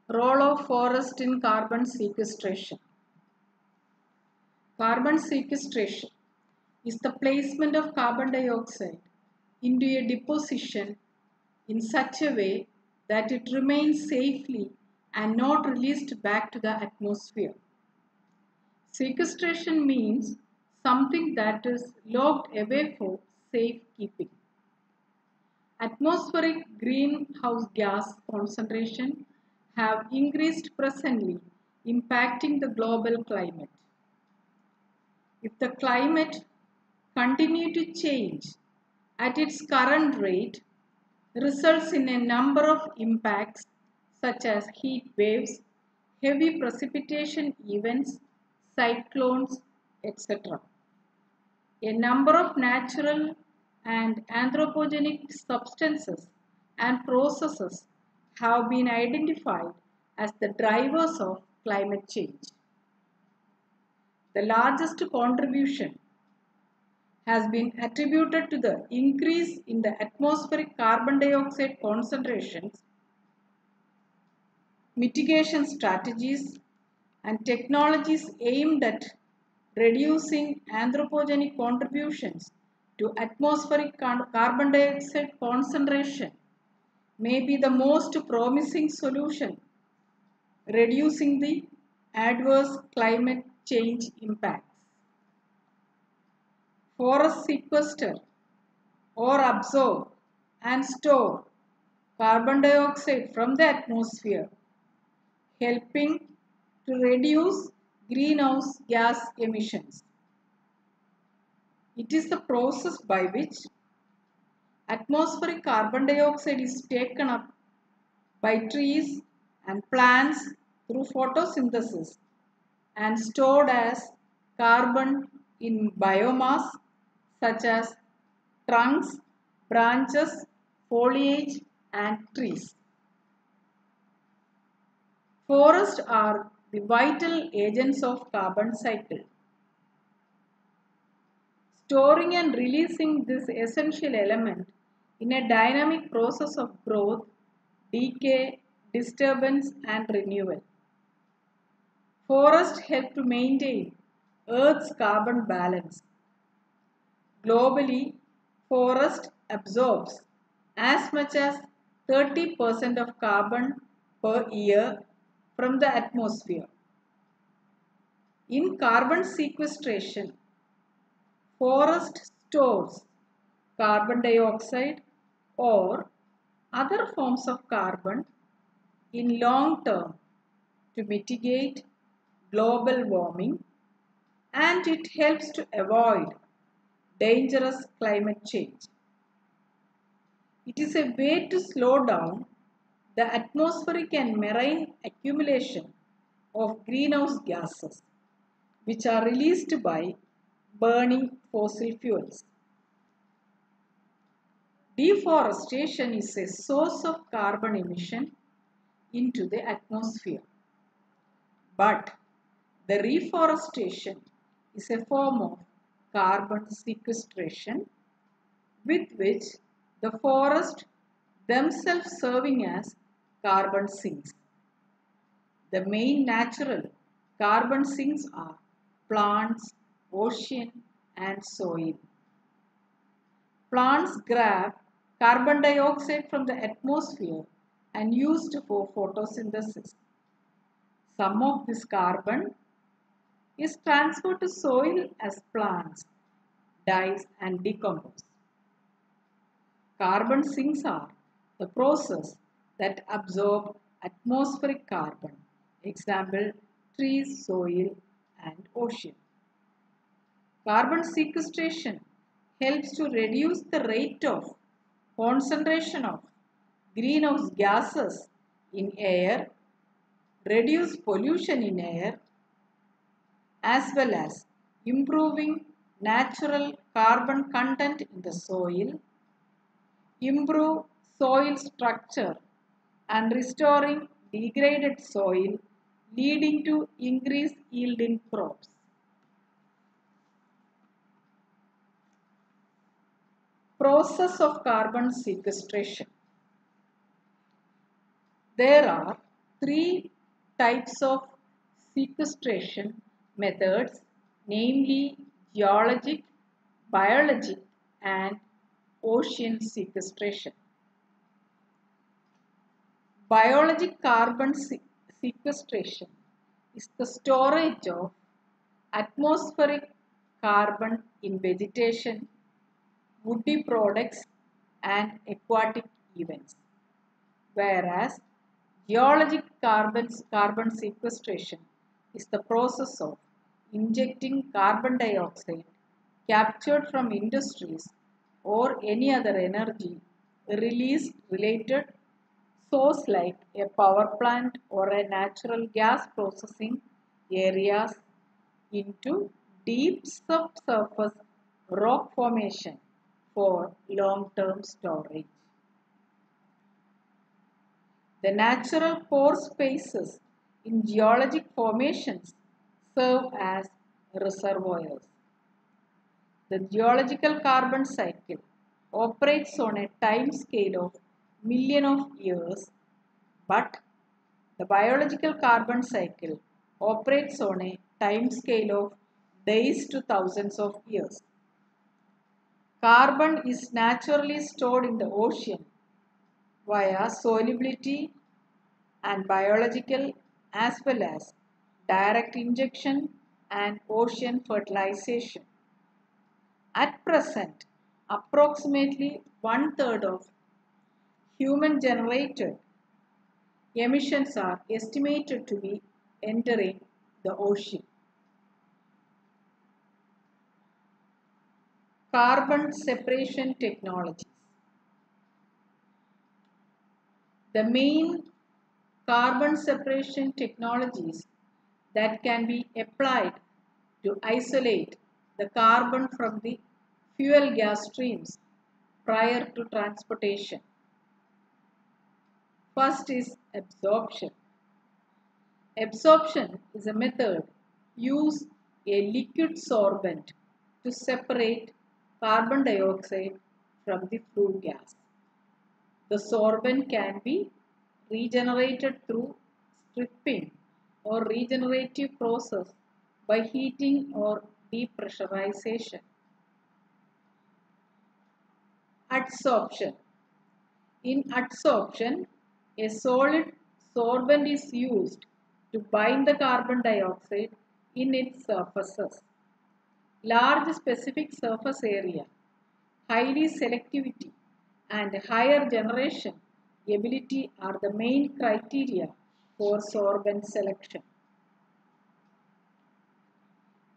Role of forest in carbon sequestration. Carbon sequestration is the placement of carbon dioxide into a deposition in such a way that it remains safely and not released back to the atmosphere. Sequestration means something that is locked away for safekeeping. Atmospheric greenhouse gas concentration have increased presently, impacting the global climate. If the climate continue to change at its current rate, results in a number of impacts such as heat waves, heavy precipitation events, cyclones, etc. A number of natural and anthropogenic substances and processes have been identified as the drivers of climate change. The largest contribution has been attributed to the increase in the atmospheric carbon dioxide concentrations, mitigation strategies, and technologies aimed at reducing anthropogenic contributions to atmospheric carbon dioxide concentration may be the most promising solution, reducing the adverse climate change impacts. Forests sequester or absorb and store carbon dioxide from the atmosphere, helping to reduce greenhouse gas emissions. It is the process by which atmospheric carbon dioxide is taken up by trees and plants through photosynthesis and stored as carbon in biomass such as trunks, branches, foliage, and trees. Forests are the vital agents of carbon cycle. Storing and releasing this essential element in a dynamic process of growth, decay, disturbance, and renewal. Forests help to maintain Earth's carbon balance. Globally, forest absorbs as much as 30% of carbon per year from the atmosphere. In carbon sequestration, forest stores carbon dioxide or other forms of carbon in long term to mitigate global warming, and it helps to avoid dangerous climate change. It is a way to slow down the atmospheric and marine accumulation of greenhouse gases, which are released by burning fossil fuels. Deforestation is a source of carbon emission into the atmosphere. But the reforestation is a form of carbon sequestration with which the forest themselves serving as carbon sinks. The main natural carbon sinks are plants, ocean, and soil. Plants grab carbon dioxide from the atmosphere and used for photosynthesis. Some of this carbon is transferred to soil as plants dies and decompose. Carbon sinks are the process that absorb atmospheric carbon. Example, trees, soil, and ocean. Carbon sequestration helps to reduce the rate of concentration of greenhouse gases in air, reduce pollution in air, as well as improving natural carbon content in the soil, improve soil structure, and restoring degraded soil, leading to increased yield in crops. Process of carbon sequestration. There are three types of sequestration methods, namely geologic, biologic, and ocean sequestration. Biologic carbon sequestration is the storage of atmospheric carbon in vegetation, woody products, and aquatic events, whereas geologic carbon sequestration is the process of injecting carbon dioxide captured from industries or any other energy release related source like a power plant or a natural gas processing areas into deep subsurface rock formation for long-term storage. The natural pore spaces in geologic formations serve as reservoirs. The geological carbon cycle operates on a time scale of millions of years, but the biological carbon cycle operates on a time scale of days to thousands of years. Carbon is naturally stored in the ocean via solubility and biological as well as direct injection and ocean fertilization. At present, approximately one-third of human-generated emissions are estimated to be entering the ocean. Carbon separation technologies. The main carbon separation technologies that can be applied to isolate the carbon from the fuel gas streams prior to transportation. First is absorption. Absorption is a method use a liquid sorbent to separate carbon dioxide from the flue gas. The sorbent can be regenerated through stripping or regenerative process by heating or depressurization. Adsorption. In adsorption, a solid sorbent is used to bind the carbon dioxide in its surfaces. Large specific surface area, highly selectivity, and higher generation ability are the main criteria for sorbent selection.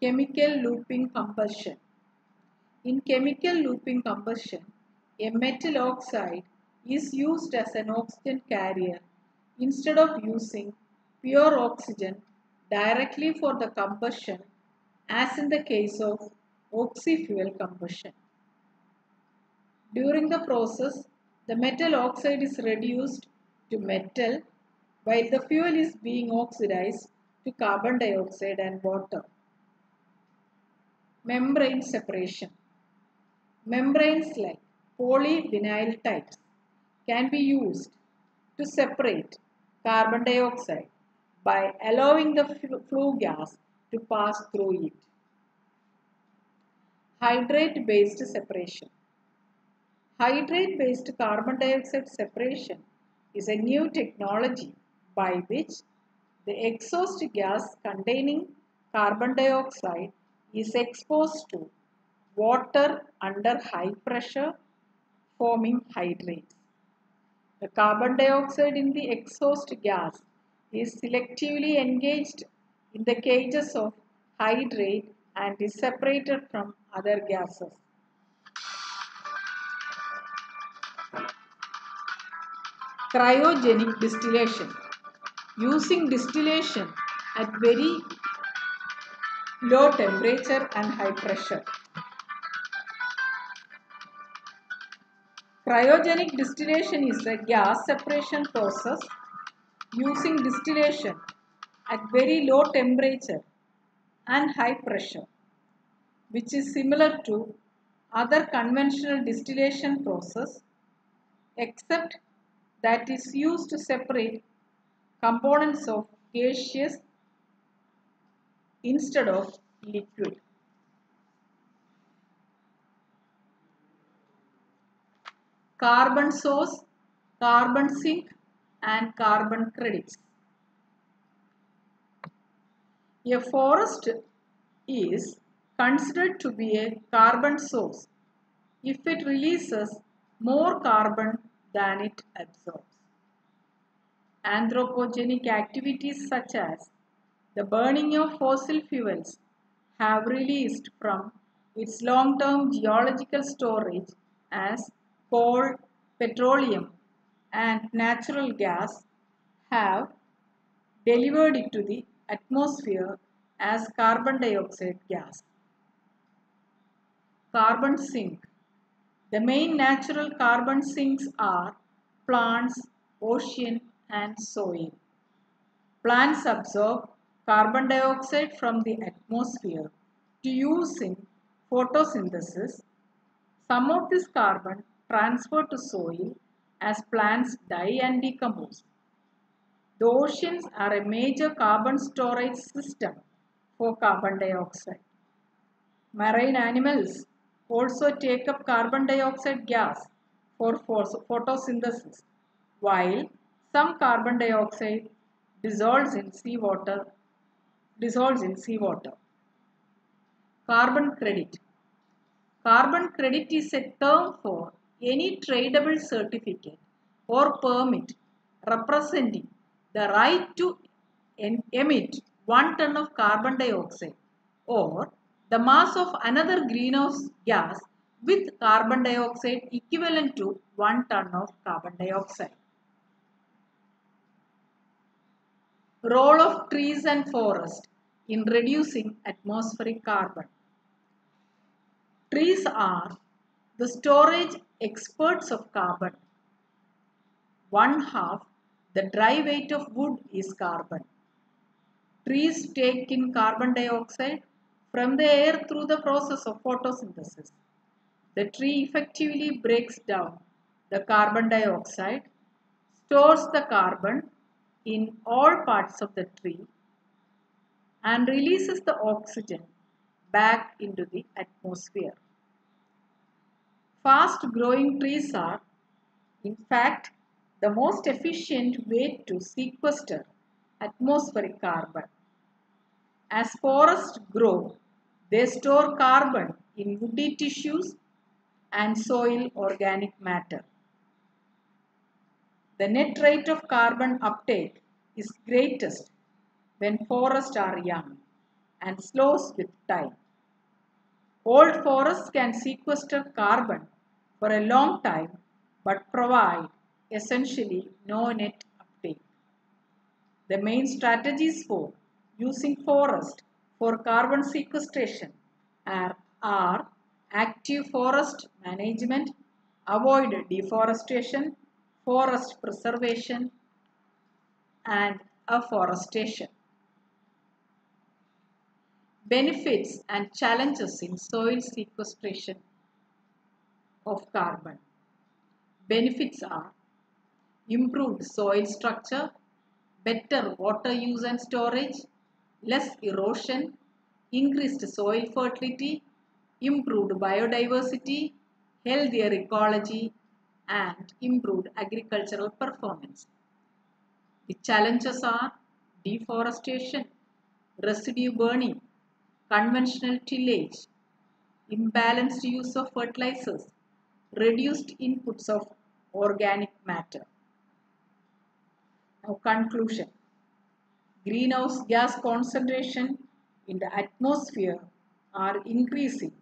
Chemical looping combustion. In chemical looping combustion, a metal oxide is used as an oxygen carrier instead of using pure oxygen directly for the combustion as in the case of oxy-fuel combustion. During the process, the metal oxide is reduced to metal while the fuel is being oxidized to carbon dioxide and water. Membrane separation. Membranes like polyvinyl types can be used to separate carbon dioxide by allowing the flue gas to pass through it. Hydrate-based separation. Hydrate-based carbon dioxide separation is a new technology by which the exhaust gas containing carbon dioxide is exposed to water under high pressure, forming hydrates. The carbon dioxide in the exhaust gas is selectively engaged in the cages of hydrate and is separated from other gases. Cryogenic distillation. Using distillation at very low temperature and high pressure. Cryogenic distillation is a gas separation process using distillation at very low temperature and high pressure, which is similar to other conventional distillation process except that is used to separate components of gaseous instead of liquid. Carbon source, carbon sink, and carbon credits. A forest is considered to be a carbon source if it releases more carbon than it absorbs. Anthropogenic activities such as the burning of fossil fuels have released from its long-term geological storage as coal, petroleum, and natural gas have delivered it to the atmosphere as carbon dioxide gas. Carbon sink. The main natural carbon sinks are plants, ocean, and soil. Plants absorb carbon dioxide from the atmosphere to use in photosynthesis. Some of this carbon transferred to soil as plants die and decompose. The oceans are a major carbon storage system for carbon dioxide. Marine animals also take up carbon dioxide gas for photosynthesis, while some carbon dioxide dissolves in seawater. Carbon credit. Carbon credit is a term for any tradable certificate or permit representing the right to emit 1 ton of carbon dioxide or the mass of another greenhouse gas with carbon dioxide equivalent to 1 ton of carbon dioxide. Role of trees and forest in reducing atmospheric carbon. Trees are the storage experts of carbon. 1/2 the dry weight of wood is carbon. Trees take in carbon dioxide from the air through the process of photosynthesis. The tree effectively breaks down the carbon dioxide, stores the carbon in all parts of the tree, and releases the oxygen back into the atmosphere. Fast growing trees are, in fact, the most efficient way to sequester atmospheric carbon. As forests grow, they store carbon in woody tissues and soil organic matter. The net rate of carbon uptake is greatest when forests are young and slows with time. Old forests can sequester carbon for a long time but provide essentially no net uptake. The main strategies for using forest for carbon sequestration are active forest management, avoid deforestation, forest preservation, and afforestation. Benefits and challenges in soil sequestration of carbon. Benefits are improved soil structure, better water use and storage, less erosion, increased soil fertility, improved biodiversity, healthier ecology, and improved agricultural performance. The challenges are deforestation, residue burning, conventional tillage, imbalanced use of fertilizers, reduced inputs of organic matter. Now conclusion. Greenhouse gas concentration in the atmosphere are increasing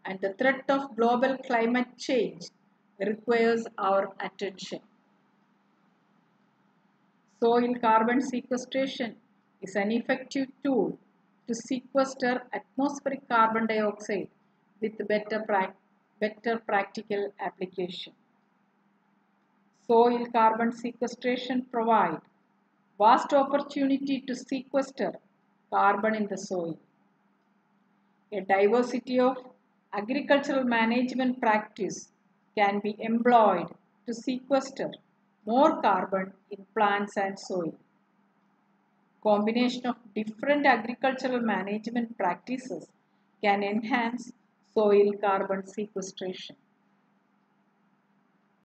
and the threat of global climate change requires our attention. Soil carbon sequestration is an effective tool to sequester atmospheric carbon dioxide with better practical application. Soil carbon sequestration provides vast opportunity to sequester carbon in the soil. A diversity of agricultural management practice can be employed to sequester more carbon in plants and soil. Combination of different agricultural management practices can enhance soil carbon sequestration.